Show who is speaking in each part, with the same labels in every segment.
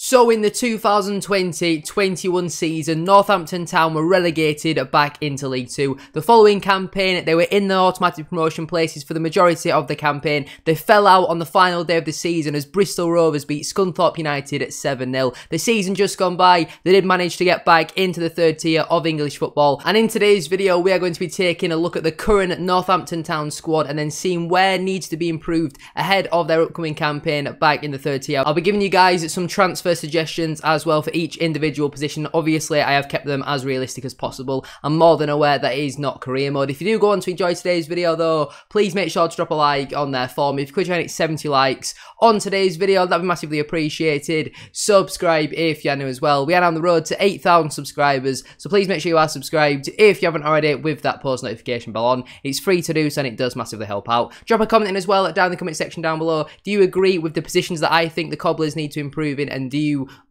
Speaker 1: So in the 2020-21 season, Northampton Town were relegated back into League 2. The following campaign, they were in the automatic promotion places for the majority of the campaign. They fell out on the final day of the season as Bristol Rovers beat Scunthorpe United at 7-0. The season just gone by, they did manage to get back into the third tier of English football. And in today's video, we are going to be taking a look at the current Northampton Town squad and then seeing where needs to be improved ahead of their upcoming campaign back in the third tier. I'll be giving you guys some transfer suggestions as well for each individual position. Obviously, I have kept them as realistic as possible. I'm more than aware that it is not career mode. If you do go on to enjoy today's video though, please make sure to drop a like on there for me. If you could try and hit 70 likes on today's video, that'd be massively appreciated. Subscribe if you're new as well. We are on the road to 8,000 subscribers, so please make sure you are subscribed if you haven't already with that post notification bell on. It's free to do so and it does massively help out. Drop a comment in as well down in the comment section down below. Do you agree with the positions that I think the Cobblers need to improve in, and do you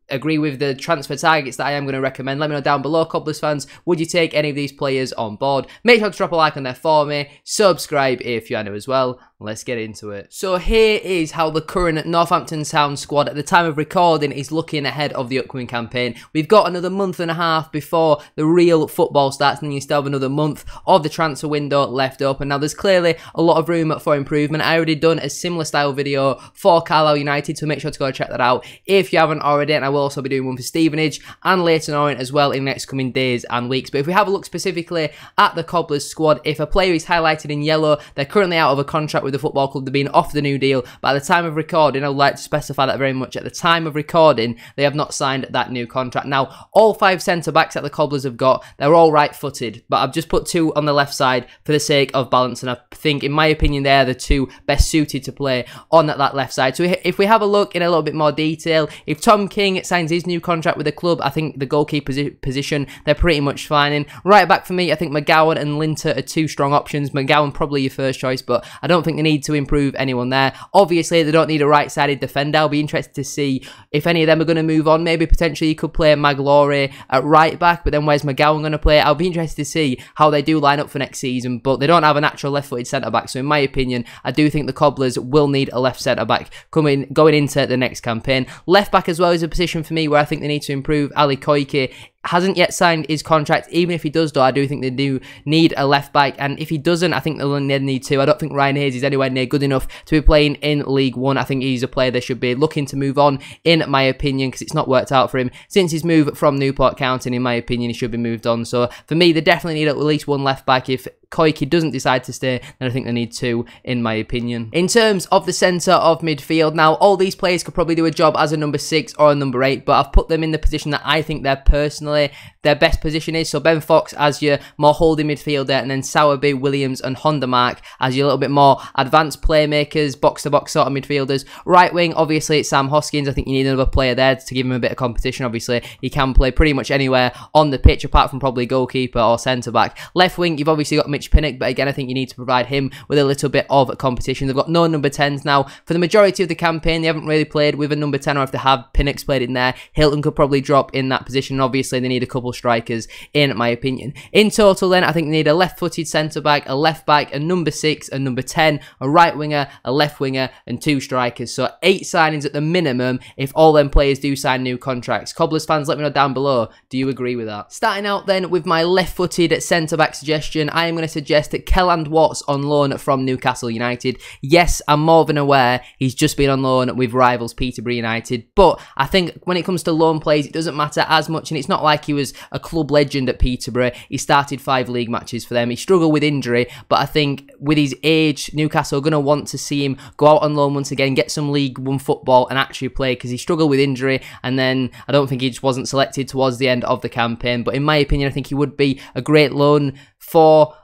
Speaker 1: agree with the transfer targets that I am going to recommend? Let me know down below, Cobblers fans. Would you take any of these players on board? Make sure to drop a like on there for me. Subscribe if you are new as well. Let's get into it. So here is how the current Northampton Town squad at the time of recording is looking ahead of the upcoming campaign. We've got another month and a half before the real football starts, and then you still have another month of the transfer window left open. Now there's clearly a lot of room for improvement. I already done a similar style video for Carlisle United, so make sure to go check that out if you haven't already, and I will also be doing one for Stevenage and Leyton Orient as well in the next coming days and weeks. But if we have a look specifically at the Cobblers squad, if a player is highlighted in yellow, they're currently out of a contract with the football club. They're being offered a new deal, but at the time of recording, I would like to specify that very much. At the time of recording, they have not signed that new contract. Now, all 5 centre-backs that the Cobblers have got, they're all right-footed, but I've just put 2 on the left side for the sake of balance, and I think, in my opinion, they're the 2 best suited to play on that left side. So if we have a look in a little bit more detail, if Tom King signs his new contract with the club, I think the goalkeeper position, they're pretty much fine in. Right back for me, I think McGowan and Linter are 2 strong options. McGowan probably your first choice, but I don't think they need to improve anyone there. Obviously, they don't need a right-sided defender. I'll be interested to see if any of them are going to move on. Maybe potentially you could play Maglore at right back, but then where's McGowan going to play? I'll be interested to see how they do line up for next season, but they don't have a natural left-footed centre-back, so in my opinion, I do think the Cobblers will need a left centre-back going into the next campaign. Left-back as well is a position for me where I think they need to improve. Ali Koike hasn't yet signed his contract. Even if he does though, I do think they do need a left back, and if he doesn't, I think they'll need 2. I don't think Ryan Hayes is anywhere near good enough to be playing in League 1. I think he's a player they should be looking to move on, in my opinion, because it's not worked out for him since his move from Newport County. In my opinion, he should be moved on. So for me, they definitely need at least 1 left back. If Koike doesn't decide to stay, then I think they need 2, in my opinion. In terms of the centre of midfield, now all these players could probably do a job as a number 6 or a number 8, but I've put them in the position that I think their best position is. So Ben Fox as your more holding midfielder, and then Sowerby, Williams and Honda Mark as your little bit more advanced playmakers, box-to-box sort of midfielders. Right wing, obviously it's Sam Hoskins. I think you need another player there to give him a bit of competition. Obviously he can play pretty much anywhere on the pitch apart from probably goalkeeper or centre-back. Left wing, you've obviously got Mitch Pinnock, but again I think you need to provide him with a little bit of competition. They've got no number 10s now. For the majority of the campaign, they haven't really played with a number 10, or if they have, Pinnock's played in there. Hilton could probably drop in that position. Obviously they need a couple strikers, in my opinion. In total then, I think they need a left-footed centre-back, a left-back, a number 6, a number 10, a right winger, a left winger and 2 strikers. So 8 signings at the minimum if all them players do sign new contracts. Cobblers fans, let me know down below, do you agree with that? Starting out then with my left-footed centre-back suggestion, I am going to suggest that Kelland Watts on loan from Newcastle United. Yes, I'm more than aware he's just been on loan with rivals Peterborough United, but I think when it comes to loan plays, it doesn't matter as much, and it's not like he was a club legend at Peterborough. He started 5 league matches for them. He struggled with injury, but I think with his age, Newcastle are going to want to see him go out on loan once again, get some League 1 football and actually play, because he struggled with injury, and then I don't think he just wasn't selected towards the end of the campaign. But in my opinion, I think he would be a great loan for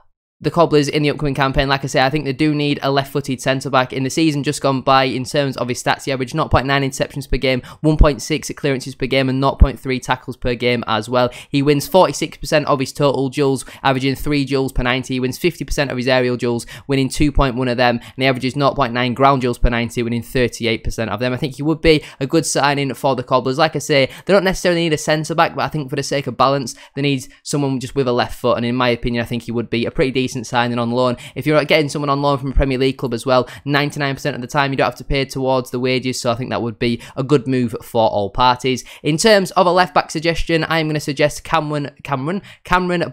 Speaker 1: the Cobblers in the upcoming campaign. Like I say, I think they do need a left-footed centre-back. In the season just gone by, in terms of his stats, he averaged 0.9 interceptions per game, 1.6 clearances per game and 0.3 tackles per game as well. He wins 46% of his total duels, averaging 3 duels per 90. He wins 50% of his aerial duels, winning 2.1 of them, and he averages 0.9 ground duels per 90, winning 38% of them. I think he would be a good signing for the Cobblers. Like I say, they don't necessarily need a centre-back, but I think for the sake of balance, they need someone just with a left foot, and in my opinion, I think he would be a pretty decent decent signing on loan. If you're getting someone on loan from a Premier League club as well, 99% of the time you don't have to pay towards the wages, so I think that would be a good move for all parties. In terms of a left-back suggestion, I'm going to suggest Cameron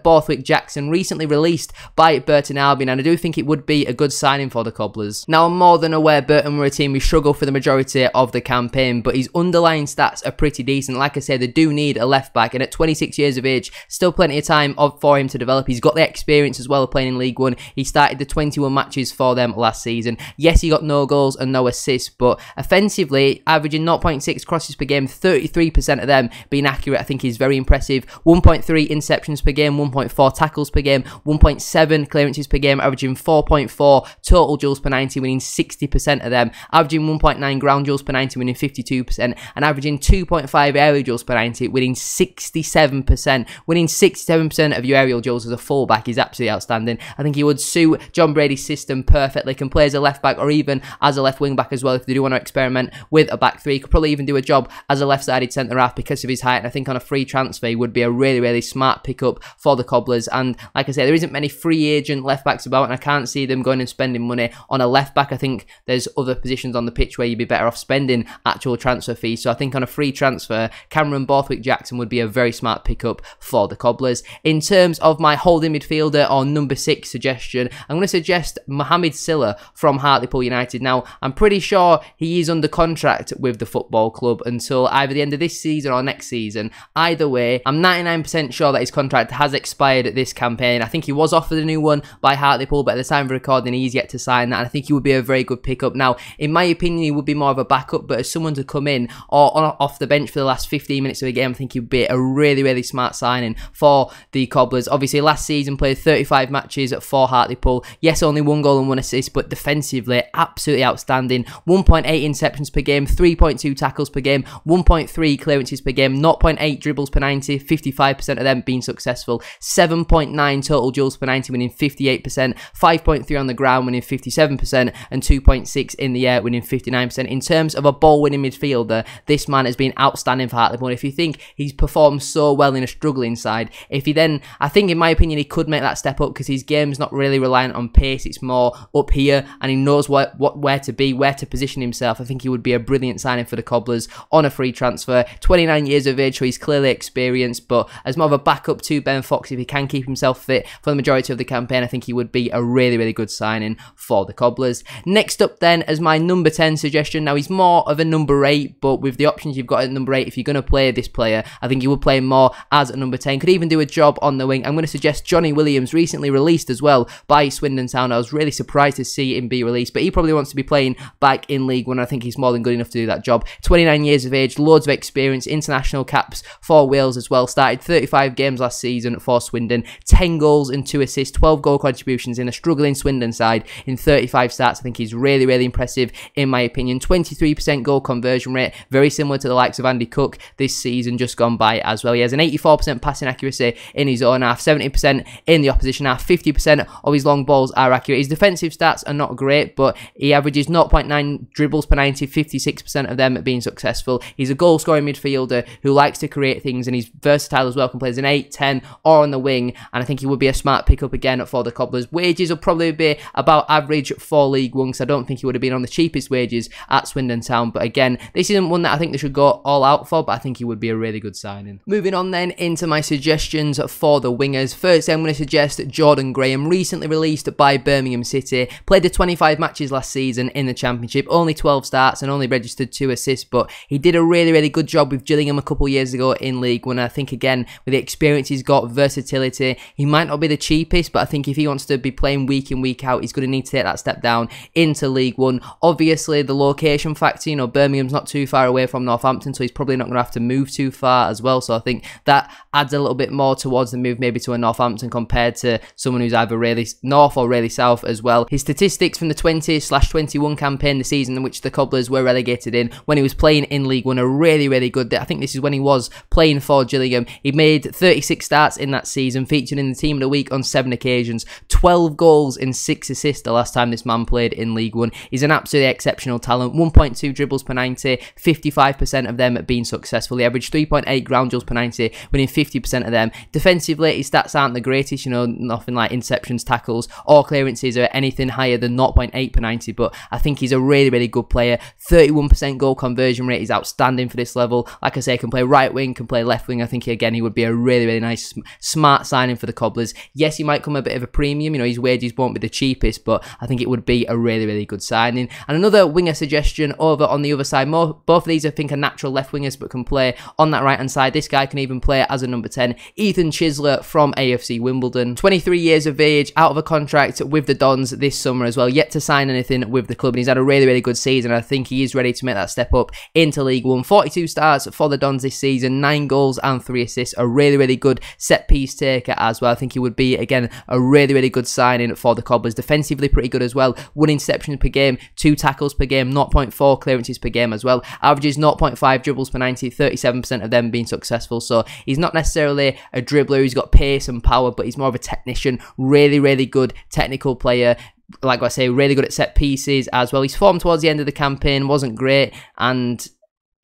Speaker 1: Borthwick-Jackson, recently released by Burton Albion, and I do think it would be a good signing for the Cobblers. Now, I'm more than aware Burton were a team who struggled for the majority of the campaign, but his underlying stats are pretty decent. Like I said, they do need a left-back, and at 26 years of age, still plenty of time for him to develop. He's got the experience as well of playing in League One. He started the 21 matches for them last season. Yes, he got no goals and no assists, but offensively, averaging 0.6 crosses per game, 33% of them being accurate, I think is very impressive. 1.3 interceptions per game, 1.4 tackles per game, 1.7 clearances per game, averaging 4.4 total duels per 90, winning 60% of them, averaging 1.9 ground duels per 90, winning 52%, and averaging 2.5 aerial duels per 90, winning 67%. Winning 67% of your aerial duels as a fullback is absolutely outstanding. I think he would suit John Brady's system perfectly. Can play as a left back or even as a left wing back as well if they do want to experiment with a back three. Could probably even do a job as a left-sided centre half because of his height, and I think on a free transfer he would be a really smart pickup for the Cobblers. And like I say, there isn't many free agent left backs about, and I can't see them going and spending money on a left back. I think there's other positions on the pitch where you'd be better off spending actual transfer fees. So I think on a free transfer, Cameron Borthwick-Jackson would be a very smart pickup for the Cobblers. In terms of my holding midfielder or number 6 suggestion, I'm going to suggest Mohamed Silla from Hartlepool United. Now, I'm pretty sure he is under contract with the football club until either the end of this season or next season. Either way, I'm 99% sure that his contract has expired at this campaign. I think he was offered a new one by Hartlepool, but at the time of recording, he's yet to sign that, and I think he would be a very good pickup. Now, in my opinion, he would be more of a backup, but as someone to come in or off the bench for the last 15 minutes of a game, I think he'd be a really smart signing for the Cobblers. Obviously, last season played 35 matches for Hartlepool. Yes, only 1 goal and 1 assist, but defensively, absolutely outstanding. 1.8 interceptions per game, 3.2 tackles per game, 1.3 clearances per game, 0.8 dribbles per 90, 55% of them being successful, 7.9 total duels per 90, winning 58%, 5.3 on the ground, winning 57%, and 2.6 in the air, winning 59%. In terms of a ball-winning midfielder, this man has been outstanding for Hartlepool. If you think he's performed so well in a struggling side, if he then, I think in my opinion, he could make that step up because his game's not really reliant on pace, it's more up here, and he knows where to be, where to position himself. I think he would be a brilliant signing for the Cobblers on a free transfer. 29 years of age, so he's clearly experienced, but as more of a backup to Ben Fox, if he can keep himself fit for the majority of the campaign, I think he would be a really good signing for the Cobblers. Next up then, as my number 10 suggestion, now he's more of a number 8, but with the options you've got at number 8, if you're going to play this player, I think you would play him more as a number 10. Could even do a job on the wing. I'm going to suggest Johnny Williams, recently released as well by Swindon Town. I was really surprised to see him be released, but he probably wants to be playing back in League One. I think he's more than good enough to do that job. 29 years of age, loads of experience, international caps for Wales as well. Started 35 games last season for Swindon, 10 goals and 2 assists, 12 goal contributions in a struggling Swindon side in 35 starts. I think he's really impressive in my opinion. 23% goal conversion rate, very similar to the likes of Andy Cook this season just gone by as well. He has an 84% passing accuracy in his own half, 70% in the opposition half, 50% of his long balls are accurate. His defensive stats are not great, but he averages 0.9 dribbles per 90, 56% of them being successful. He's a goal scoring midfielder who likes to create things, and he's versatile as well, can play as an 8, 10 or on the wing, and I think he would be a smart pickup again for the Cobblers. Wages will probably be about average for League One, because I don't think he would have been on the cheapest wages at Swindon Town, but again, this isn't one that I think they should go all out for, but I think he would be a really good signing. Moving on then into my suggestions for the wingers. Firstly, I'm going to suggest Jordan Graham, recently released by Birmingham City, played the 25 matches last season in the Championship, only 12 starts and only registered 2 assists, but he did a really good job with Gillingham a couple years ago in League One. I think again, with the experience he's got, versatility, he might not be the cheapest, but I think if he wants to be playing week in, week out, he's going to need to take that step down into League One. Obviously, the location factor, you know, Birmingham's not too far away from Northampton, so he's probably not going to have to move too far as well, so I think that adds a little bit more towards the move maybe to a Northampton compared to someone who's either really north or really south as well. His statistics from the 20/21 campaign, the season in which the Cobblers were relegated in, when he was playing in League One, are really good. I think this is when he was playing for Gillingham. He made 36 starts in that season, featured in the Team of the Week on 7 occasions, 12 goals and 6 assists the last time this man played in League One. He's an absolutely exceptional talent. 1.2 dribbles per 90, 55% of them being successful. He averaged 3.8 ground duels per 90, winning 50% of them. Defensively, his stats aren't the greatest, you know, nothing like interceptions, tackles, or clearances or anything higher than 0.8 per 90, but I think he's a really, really good player. 31% goal conversion rate is outstanding for this level. Like I say, can play right wing, can play left wing. I think, again, he would be a really, really nice, smart signing for the Cobblers. Yes, he might come a bit of a premium, you know, his wages won't be the cheapest, but I think it would be a really, really good signing. And another winger suggestion over on the other side, both of these I think are natural left wingers, but can play on that right hand side. This guy can even play as a number 10. Ethan Chisler from AFC Wimbledon, 23 years of age, out of a contract with the Dons this summer as well, yet to sign anything with the club, and he's had a really, really good season. I think he is ready to make that step up into League One. 42 starts for the Dons this season, 9 goals and 3 assists, a really, really good set piece taker as well. I think he would be, again, a really, really good signing for the Cobblers. Defensively pretty good as well, 1 interception per game, 2 tackles per game, 0.4 clearances per game as well, averages 0.5 dribbles per 90, 37% of them being successful. So he's not necessarily a dribbler, he's got pace and power, but he's more of a technician. Really, really good technical player. Like I say, really good at set pieces as well. His form towards the end of the campaign wasn't great, and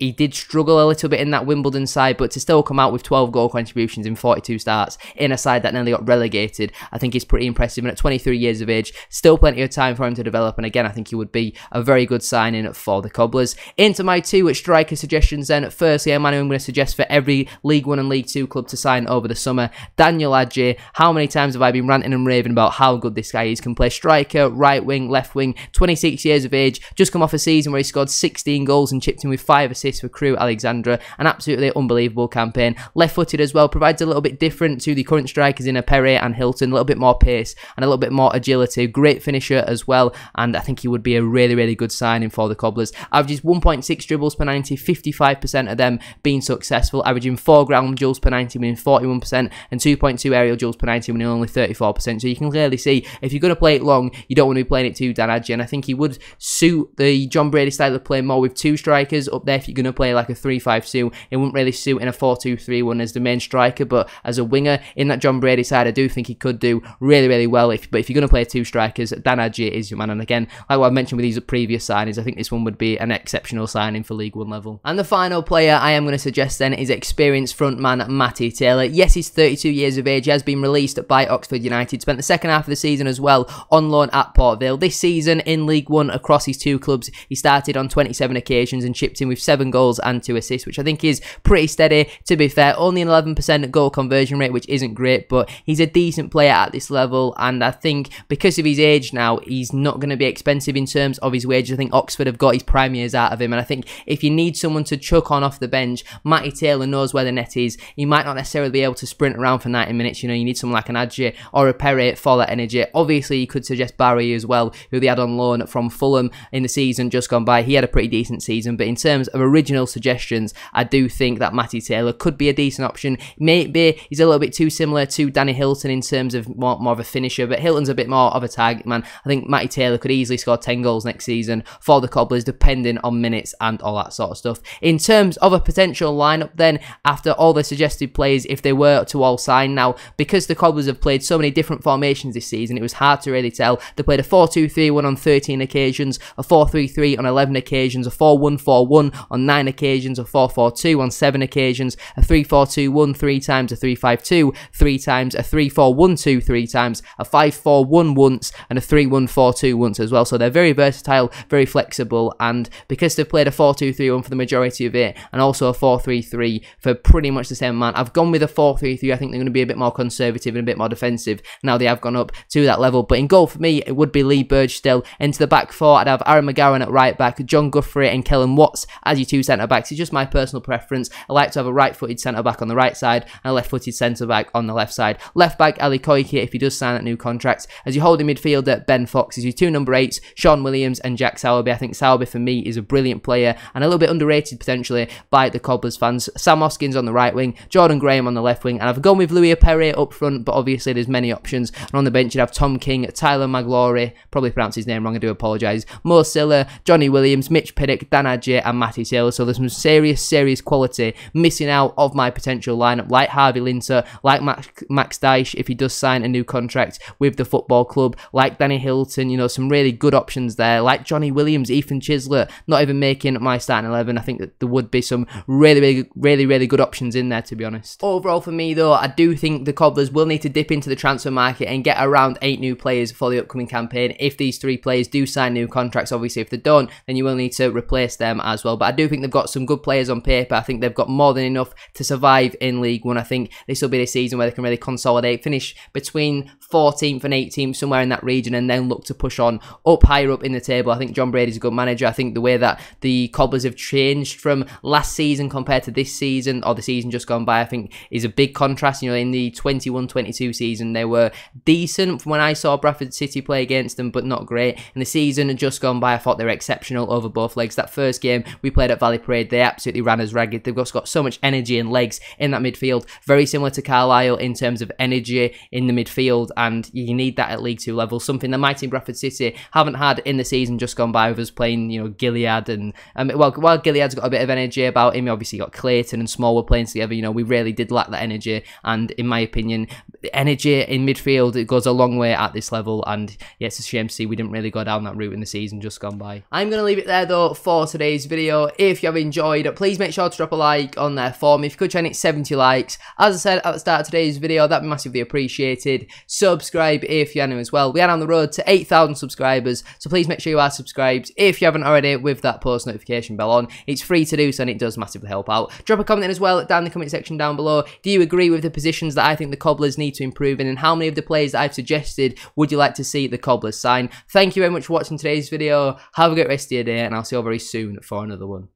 Speaker 1: he did struggle a little bit in that Wimbledon side, but to still come out with 12 goal contributions in 42 starts in a side that nearly got relegated, I think is pretty impressive. And at 23 years of age, still plenty of time for him to develop. And again, I think he would be a very good signing for the Cobblers. Into my 2 striker suggestions then. Firstly, a man who I'm going to suggest for every League 1 and League 2 club to sign over the summer, Daniel Adjei. How many times have I been ranting and raving about how good this guy is? Can play striker, right wing, left wing, 26 years of age, just come off a season where he scored 16 goals and chipped in with 5 assists for Crewe Alexandra. An absolutely unbelievable campaign. Left-footed as well, provides a little bit different to the current strikers in Perry and Hilton, a little bit more pace and a little bit more agility. Great finisher as well, and I think he would be a really, really good signing for the Cobblers. Averages 1.6 dribbles per 90, 55% of them being successful, averaging 4 ground duels per 90, winning 41%, and 2.2 aerial duels per 90, winning only 34%. So you can clearly see, if you're going to play it long, you don't want to be playing it too Dan Adjei, and I think he would suit the John Brady style of play more with 2 strikers up there. If you're going to play like a 3-5-2, it wouldn't really suit in a 4-2-3-1 as the main striker, but as a winger in that John Brady side, I do think he could do really, really well. But if you're going to play 2 strikers, Dan Adjei is your man. And again, like what I mentioned with these previous signings, I think this one would be an exceptional signing for League 1 level. And the final player I am going to suggest then is experienced frontman Matty Taylor. Yes, he's 32 years of age. He has been released by Oxford United. Spent the second half of the season as well on loan at Port Vale. This season in League 1 across his 2 clubs, he started on 27 occasions and chipped in with 7 goals and 2 assists, which I think is pretty steady, to be fair. Only an 11% goal conversion rate, which isn't great, but he's a decent player at this level, and I think because of his age now, he's not going to be expensive in terms of his wages. I think Oxford have got his prime years out of him, and I think if you need someone to chuck on off the bench, Matty Taylor knows where the net is. He might not necessarily be able to sprint around for 90 minutes, you know, you need someone like an Adjei or a Perry for that energy. Obviously, you could suggest Barry as well, who they had on loan from Fulham in the season just gone by. He had a pretty decent season, but in terms of original suggestions, I do think that Matty Taylor could be a decent option. Maybe he's a little bit too similar to Danny Hilton in terms of more of a finisher, but Hilton's a bit more of a target man. I think Matty Taylor could easily score 10 goals next season for the Cobblers, depending on minutes and all that sort of stuff. In terms of a potential lineup then, after all the suggested players, if they were to all sign now, because the Cobblers have played so many different formations this season, it was hard to really tell. They played a 4-2-3-1 on 13 occasions, a 4-3-3 on 11 occasions, a 4-1-4-1 on 9 occasions, a 4-4-2 on 7 occasions, a 3-4-2-1 3 times, a 3-5-2 3 times, a 3-4-1-2 3 times, a 5-4-1 once, and a 3-1-4-2 once as well. So they're very versatile, very flexible, and because they've played a 4-2-3-1 for the majority of it, and also a 4-3-3 for pretty much the same amount, I've gone with a 4-3-3. I think they're going to be a bit more conservative and a bit more defensive now they have gone up to that level. But in goal for me, it would be Lee Burge still. Into the back 4, I'd have Aaron McGowan at right back, John Guthrie and Kellen Watts as your 2 centre-backs. It's just my personal preference. I like to have a right-footed centre-back on the right side and a left-footed centre-back on the left side. Left-back Ali Koike, if he does sign that new contract. As your holding midfielder, Ben Fox. As your 2 number 8s, Sean Williams and Jack Sowerby. I think Sowerby for me is a brilliant player and a little bit underrated potentially by the Cobblers fans. Sam Hoskins on the right wing, Jordan Graham on the left wing, and I've gone with Louis Perry up front, but obviously there's many options. And on the bench you'd have Tom King, Tyler Maglory, probably pronounced his name wrong, I do apologise, Mo Silla, Johnny Williams, Mitch Piddock, Dan Adjei and Matty Taylor. Taylor. So there's some serious quality missing out of my potential lineup, like Harvey Linter, like Max Dyche if he does sign a new contract with the football club, like Danny Hilton, you know, some really good options there, like Johnny Williams, Ethan Chislett, not even making my starting 11. I think that there would be some really good options in there, to be honest. Overall for me though, I do think the Cobblers will need to dip into the transfer market and get around 8 new players for the upcoming campaign if these 3 players do sign new contracts. Obviously if they don't, then you will need to replace them as well. But I do think they've got some good players on paper. I think they've got more than enough to survive in League One. I think this will be the season where they can really consolidate, finish between 14th and 18th, somewhere in that region, and then look to push on up higher up in the table. I think John Brady's a good manager. I think the way that the Cobblers have changed from last season compared to this season, or the season just gone by, I think is a big contrast. You know, in the 21-22 season, they were decent from when I saw Bradford City play against them, but not great. In the season just gone by, I thought they were exceptional over both legs. That first game we played at Valley Parade, they absolutely ran us ragged. They've got so much energy and legs in that midfield. Very similar to Carlisle in terms of energy in the midfield, and you need that at League 2 level, something that my team Bradford City haven't had in the season just gone by, with us playing, you know, Gilead, and while Gilead's got a bit of energy about him, obviously got Clayton and Small were playing together, you know, we really did lack that energy, and in my opinion, energy in midfield, it goes a long way at this level, and yeah, it's a shame to see we didn't really go down that route in the season just gone by. I'm going to leave it there though for today's video. If you have enjoyed, please make sure to drop a like on there for me. If you could try and hit 70 likes, as I said at the start of today's video, that'd be massively appreciated. Subscribe if you're new as well. We are on the road to 8,000 subscribers, so please make sure you are subscribed if you haven't already, with that post notification bell on. It's free to do so, and it does massively help out. Drop a comment in as well down in the comment section down below. Do you agree with the positions that I think the Cobblers need to improve in, and how many of the players that I've suggested would you like to see the Cobblers sign? Thank you very much for watching today's video. Have a great rest of your day, and I'll see you all very soon for another one.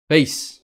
Speaker 1: Peace.